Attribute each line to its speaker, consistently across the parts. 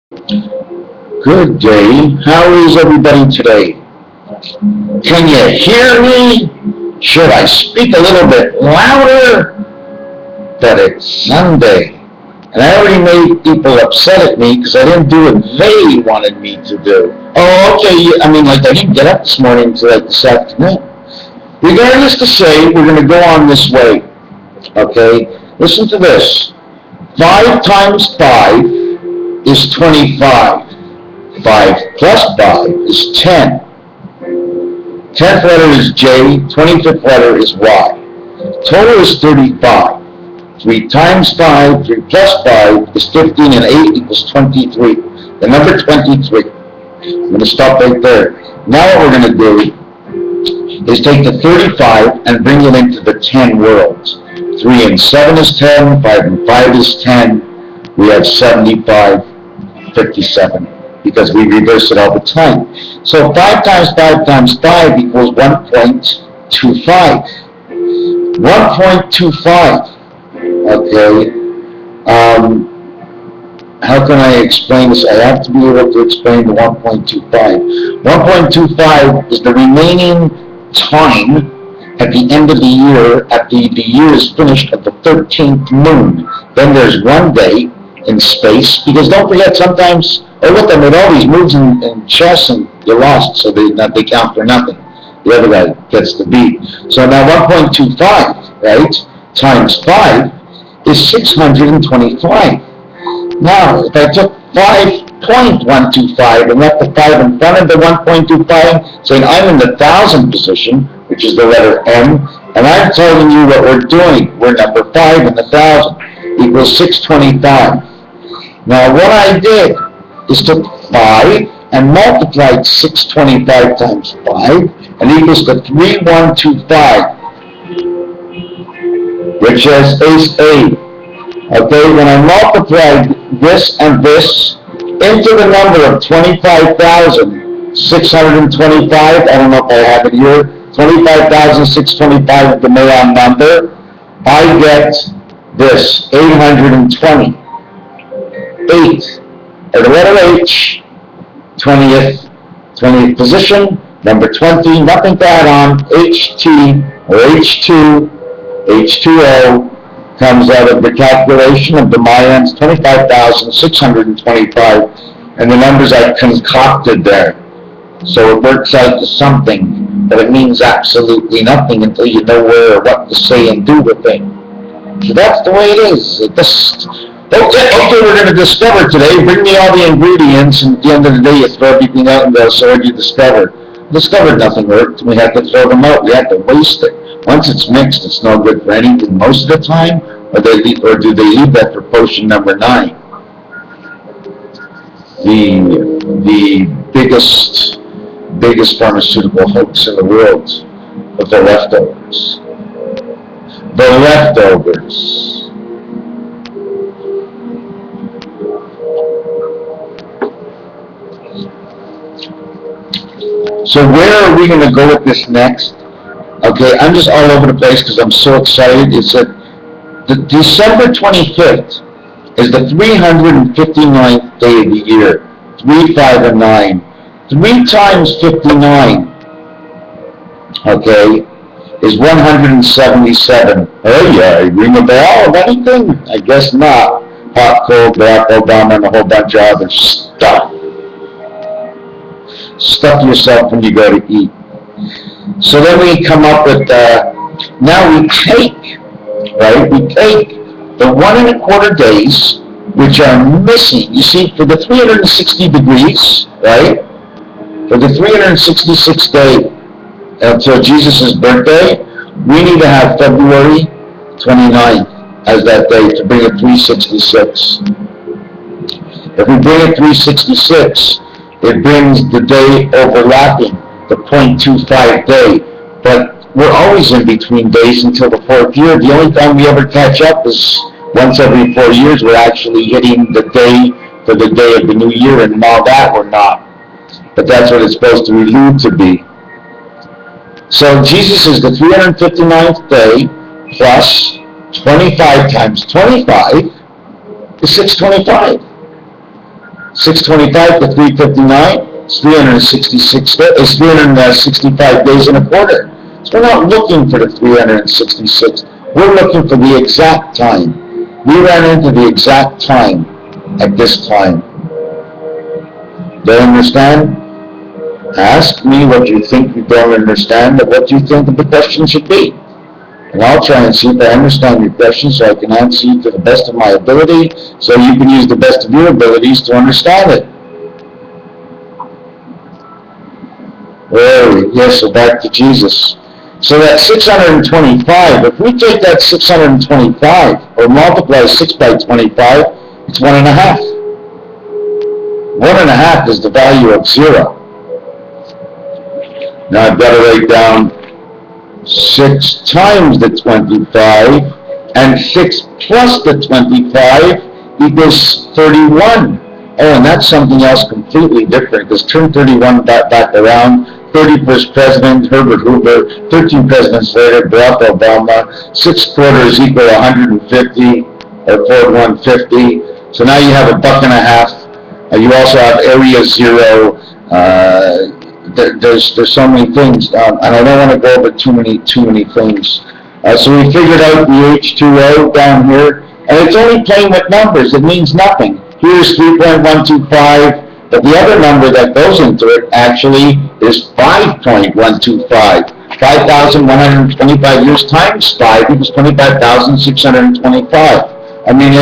Speaker 1: Good day. How is everybody today? Can you hear me? Should I speak a little bit louder? But it's Sunday. And I already made people upset at me because I didn't do what they wanted me to do. Oh, okay. I mean, like, I didn't get up this morning until like this afternoon. Regardless to say, we're going to go on this way. Okay? Listen to this. 5 times 5 is 25. 5 plus 5 is 10. 10th letter is J, 25th letter is Y. Total is 35. 3 times 5, 3 plus 5 is 15, and 8 equals 23. The number 23. I'm going to stop right there. Now what we're going to do is take the 35 and bring it into the 10 worlds. 3 and 7 is 10, 5 and 5 is 10. We have 75, 57. Because we reverse it all the time. So 5 times 5 times 5 equals 1.25. 1.25. Okay. How can I explain this? I have to be able to explain the 1.25. 1.25 is the remaining time at the end of the year, after the year is finished at the 13th moon. Then there's one day in space, because don't forget, sometimes, look, I made all these moves in chess and you lost, so they count for nothing. The other guy gets the beat. So now 1.25, right, times 5 is 625. Now, if I took 5.125 and left the 5 in front of the 1.25, saying I'm in the 1,000 position, which is the letter M, and I'm telling you what we're doing. We're number 5 in the 1,000, equals 625. Now, what I did is took 5 and multiplied 625 times 5, and equals to 3125, which is A. Okay, when I multiplied this and this into the number of 25,625, I don't know if I have it here, 25,625 is the Mayan number, I get this, 820. 8, or the letter H, 20th position, number 20, nothing to add on, HT, or H2, H2O, comes out of the calculation of the Mayans, 25,625, and the numbers I concocted there. So it works out to something, but it means absolutely nothing until you know where or what to say and do with it. So that's the way it is. Okay, we're going to discover today. Bring me all the ingredients, and at the end of the day, you throw everything out and go, so what did you discover? Discovered nothing worked. We had to throw them out. We had to waste it. Once it's mixed, it's no good for anything most of the time, or do they leave that for potion number 9? The biggest pharmaceutical hoax in the world of the leftovers. The leftovers. So where are we going to go with this next? Okay, I'm just all over the place because I'm so excited. It's that the December 25th is the 359th day of the year. 3, 5, and 9. 3 times 59, okay, is 177. Oh yeah, ring a bell of anything? I guess not. Hot, cold, Barack Obama, and a whole bunch of other stuff. Stuff yourself when you go to eat. So then we come up with, now we take the 1¼ days, which are missing. You see, for the 360 degrees, right, for the 366 day until Jesus' birthday, we need to have February 29th as that day to bring it 366. If we bring it 366, it brings the day overlapping, the 0.25 day. But we're always in between days until the 4th year. The only time we ever catch up is once every 4 years. We're actually hitting the day for the day of the new year, and all that we're not. But that's what it's supposed to allude to be. So Jesus is the 359th day plus 25 times 25 is 625. 625 to 359, it's 365 days in a quarter. So we're not looking for the 366. We're looking for the exact time. We ran into the exact time at this time. Do you understand? Ask me what you think you don't understand, or what you think the question should be. And I'll try and see if I understand your question so I can answer you to the best of my ability, so you can use the best of your abilities to understand it. Yes, so back to Jesus. So that 625, if we take that 625 or multiply 6 by 25, it's 1.5. 1.5 is the value of 0. Now I've got to write down 6 times the 25, and 6 plus the 25 equals 31. Oh, and that's something else completely different, because turn 31 back around. 31st president, Herbert Hoover. 13 presidents later, Barack Obama. 6 quarters equal 150, or 4/150. So now you have $1.50. You also have area 0. There's so many things, and I don't want to go over too many things. So we figured out the H2O down here, and it's only playing with numbers. It means nothing. Here's 3.125, but the other number that goes into it actually is 5.125. 5,125 years times 5 equals 25,625. I mean,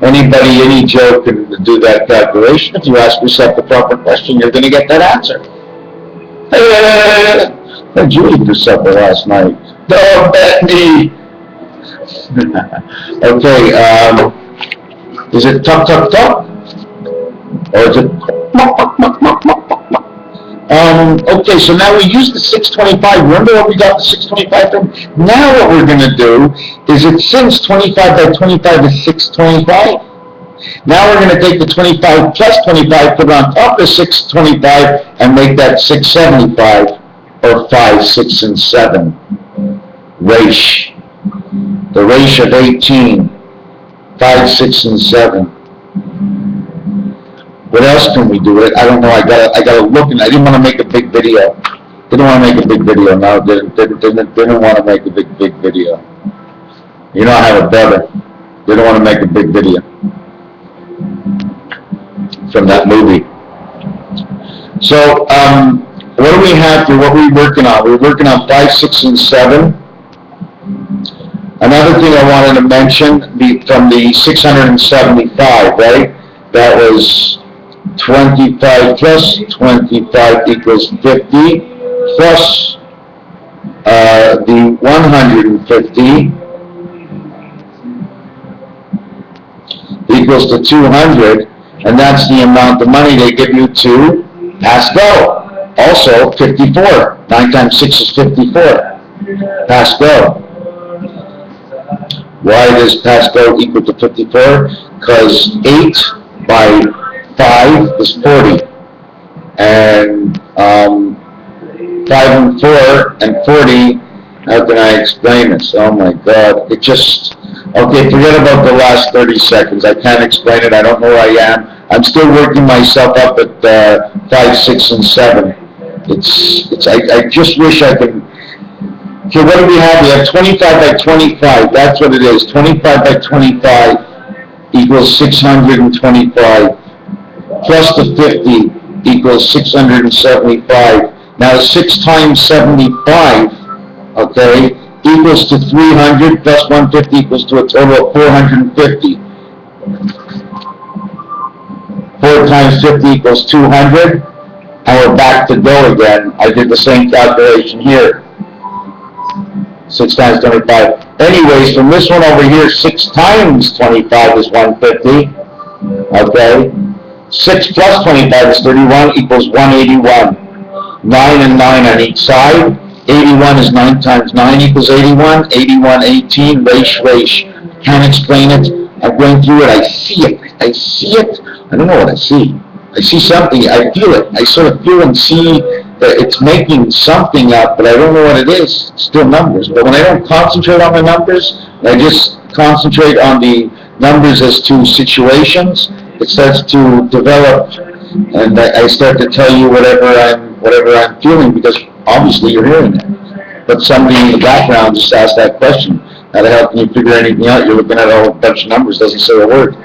Speaker 1: anybody, any Joe can do that calculation. If you ask yourself the proper question, you're going to get that answer. What did you eat for supper last night? Don't bet me. Okay, is it tuck, tuck, tuck? Or is it okay, so now we use the 625. Remember where we got the 625 from? Now what we're going to do is, since 25 by 25 is 625, now we're going to take the 25 plus 25, put it on top of 625, and make that 675, or 5, 6, and 7. Ratio. The ratio of 18. 5, 6, and 7. What else can we do? I don't know. I gotta look, and I didn't want to make a big video. Didn't want to make a big video. No, didn't want to make a big video. You know, I have a brother. Didn't want to make a big video from that movie. So, what do we have here? What are we working on? We're working on 5, 6, and 7. Another thing I wanted to mention, from the 675, right? That was 25 plus 25 equals 50, plus the 150 equals to 200, and that's the amount of money they give you to pass go. Also 54. 9 times 6 is 54. Pass go. Why does pass go equal to 54? Because 8 by 5 is 40. And 5 and 4 and 40, how can I explain this? Oh my God. It just, okay, forget about the last 30 seconds. I can't explain it. I don't know where I am. I'm still working myself up at 5, 6, and 7. I just wish I could. Okay, what do we have? We have 25 by 25. That's what it is. 25 by 25 equals 625. Plus the 50 equals 675. Now 6 times 75, okay, equals to 300, plus 150 equals to a total of 450. 4 times 50 equals 200, and we're back to go again. I did the same calculation here. 6 times 25. Anyways, from this one over here, 6 times 25 is 150. Okay? 6 plus 25 is 31 equals 181. 9 and 9 on each side. 81 is 9 times 9 equals 81. 81, 18, race. Can't explain it. I'm going through it. I see it. I don't know what I see. I see something. I feel it. I sort of feel and see that it's making something up, but I don't know what it is. It's still numbers. But when I don't concentrate on the numbers, I just concentrate on the numbers as to situations, it starts to develop, and I start to tell you whatever I'm feeling, because obviously you're hearing it. But somebody in the background just asked that question. How the hell can you figure anything out? You're looking at a whole bunch of numbers, doesn't say a word.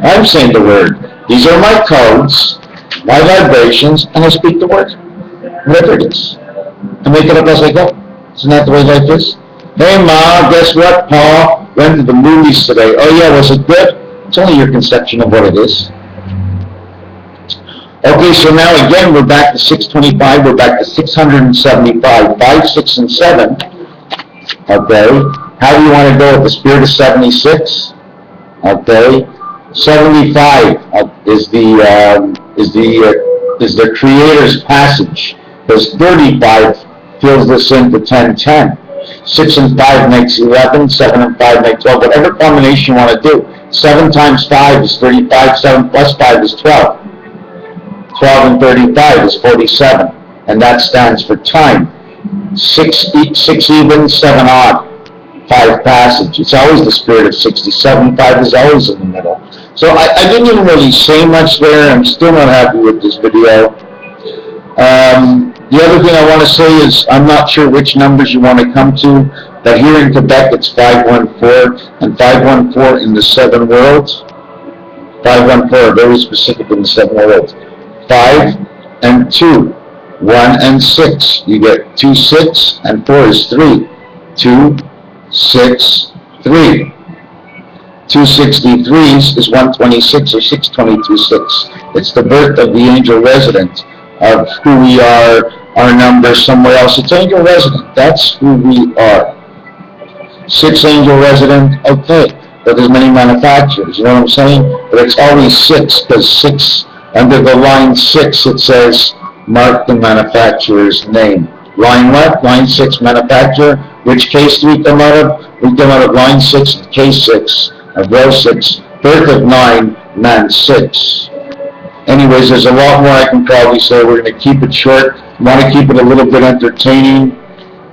Speaker 1: I'm saying the word. These are my codes, my vibrations, and I speak the word. Whatever it is. I make it up as I go. Isn't that the way life is? Hey Ma, guess what, Paul? Went to the movies today. Oh yeah, was it good? It's only your conception of what it is. Okay, so now again we're back to 625, we're back to 675, 5, 6, and 7. Okay, how do you want to go with the spirit of 76? Okay, 75 is the Creator's passage, because 35 fills this into 1010. 6 and 5 makes 11, 7 and 5 make 12, whatever combination you want to do. 7 times 5 is 35, 7 plus 5 is 12. 12 and 35 is 47, and that stands for time. 6 even, 7 odd, 5 passage. It's always the spirit of 67, 5 is always in the middle. So I didn't even really say much there. I'm still not happy with this video. The other thing I want to say is I'm not sure which numbers you want to come to, but here in Quebec it's 514 and 514 in the 7 worlds. 514 are very specific in the 7 worlds. 5 and 2, 1 and 6. You get 2, 6, and 4 is 3. 2, 6, 3. 263s is 126 or 622, 6. It's the birth of the angel resident of who we are, our number somewhere else. It's angel resident. That's who we are. 6 angel resident, okay. But there's many manufacturers, you know what I'm saying? But it's always 6, because 6, under the line 6, it says, mark the manufacturer's name. Line what? Line 6, manufacturer. Which case do we come out of? We come out of line 6, case 6, of row 6, birth of 9, man 6. Anyways, there's a lot more I can probably say. We're going to keep it short. I want to keep it a little bit entertaining.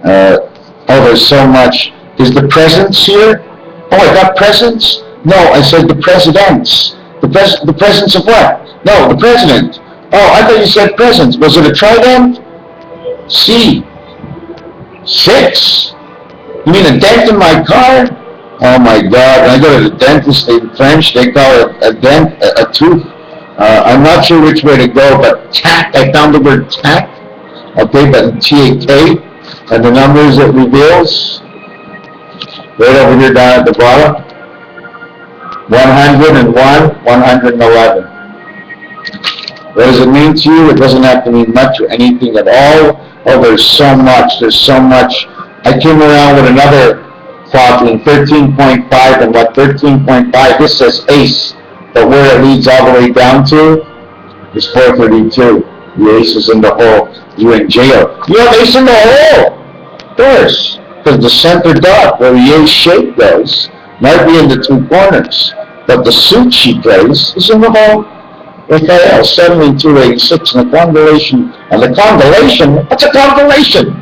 Speaker 1: There's so much. Is the presence here? Oh, I got presents? No, I said the presidents. The presence of what? No, the president. Oh, I thought you said presents. Was it a trident? C. 6? You mean a dent in my car? Oh my God, when I go to the dentist in French, they call it a dent, a tooth. I'm not sure which way to go, but tack, I found the word tack. Okay, but T-A-K, and the numbers it reveals, right over here down at the bottom, 101, 111. What does it mean to you? It doesn't have to mean much or anything at all. Oh, there's so much. I came around with another thought, 13.5, and what 13.5, this says ace, but where it leads all the way down to is 432. The ace is in the hole. You in jail. You have ace in the hole. Of course, because the center dot where the ace shape goes might be in the 2 corners, but the suit she plays is in the hole. Raphael, 7286, and the congolation. And the congolation? What's a congolation?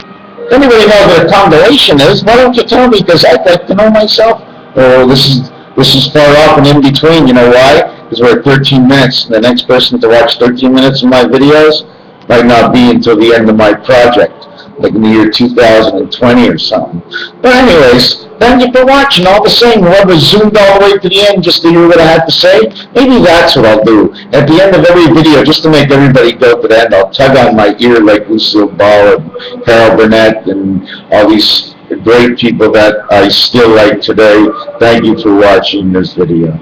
Speaker 1: If anybody knows what a congolation is, why don't you tell me? Because I'd like to know myself. Oh, this is far off and in between. You know why? Because we're at 13 minutes, and the next person to watch 13 minutes of my videos might not be until the end of my project, like in the year 2020 or something. But anyways, thank you for watching. All the same, whoever zoomed all the way to the end just to hear what I had to say, maybe that's what I'll do. At the end of every video, just to make everybody go to the end, I'll tug on my ear like Lucille Ball and Carol Burnett and all these great people that I still like today. Thank you for watching this video.